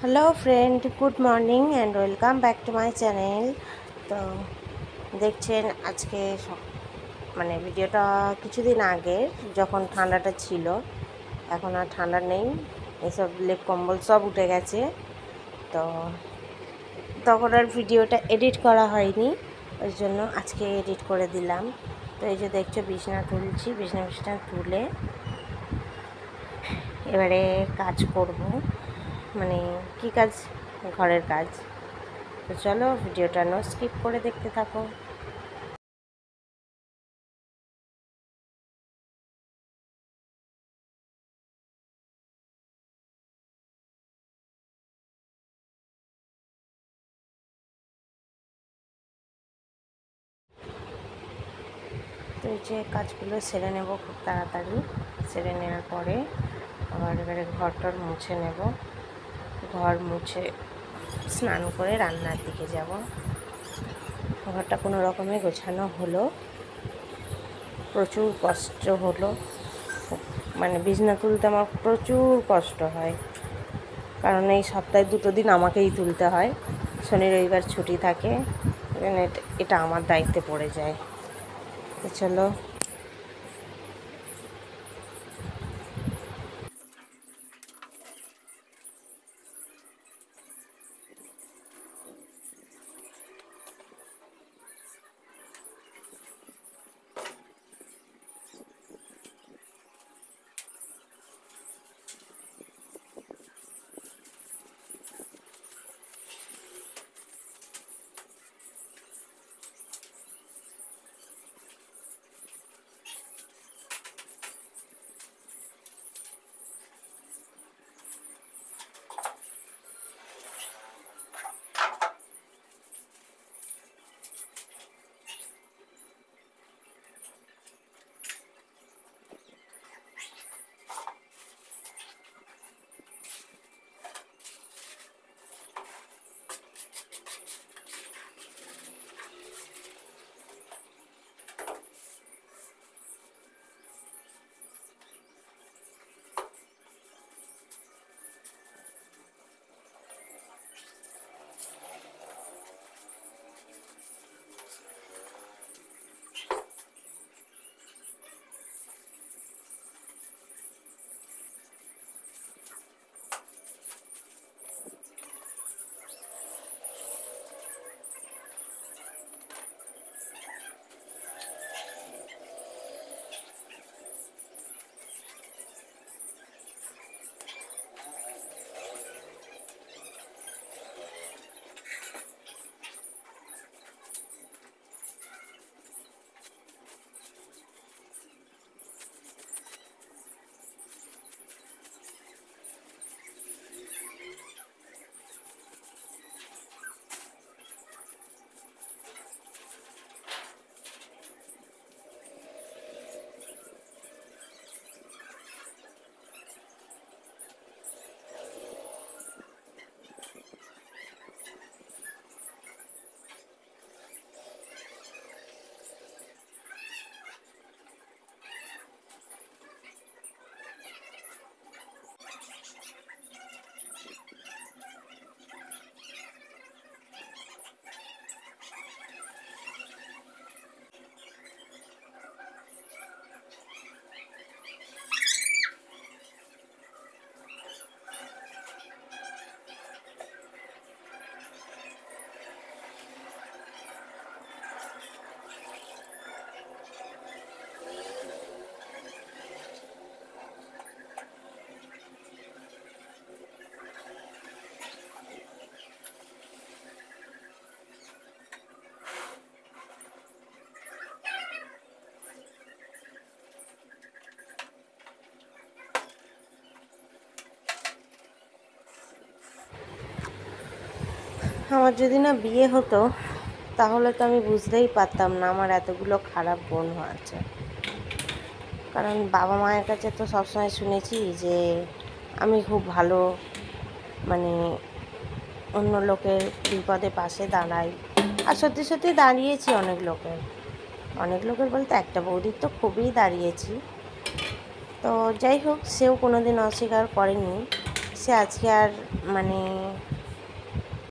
Hello friend, good morning and welcome back to my channel. তো দেখছেন আজকে মানে ভিডিওটা কিছুদিন আগে, যখন ঠান্ডাটা ছিল। এখন আর ঠান্ডা নেই, এসব লেপ কম্বল সব উঠে গেছে। তো তখন আর ভিডিওটা এডিট করা হয়নি, ওই জন্য আজকে এডিট করে দিলাম। তো এই যে দেখছো বিছানা তুলছি, বিছানা তুলে এবারে কাজ করব। মানে কি কাজ? ঘরের কাজ। তো চলো ভিডিওটা স্কিপ করে দেখতে থাকো। তো এই যে কাজগুলো সেরে নেব খুব তাড়াতাড়ি। সেরে নেওয়ার পরে আবার এবারে ঘরটর মুছে নেব। ঘর মুছে স্নান করে রান্নার দিকে যাব। ঘরটা কোনো রকমে গোছানো হলো, প্রচুর কষ্ট হলো। মানে বিছানা তুলতে আমার প্রচুর কষ্ট হয়, কারণ এই সপ্তাহে 2 দিন আমাকেই তুলতে হয়। শনি রবিবার ছুটি থাকে, এটা আমার দায়িত্বে পড়ে যায়। তো চলো। আমার যদি না বিয়ে হতো, তাহলে তো আমি বুঝতেই পারতাম না আমার এতগুলো খারাপ গুণ আছে। কারণ বাবা মায়ের কাছে তো সবসময় শুনেছি যে আমি খুব ভালো, মানে অন্য লোকের বিপদে পাশে দাঁড়াই। আর সত্যি সত্যি দাঁড়িয়েছি অনেক লোকের বলতে একটা বৌদির তো খুবই দাঁড়িয়েছি। তো যাই হোক, সেও কোনো দিন অস্বীকার করেনি। দেখছি আজকে আর মানে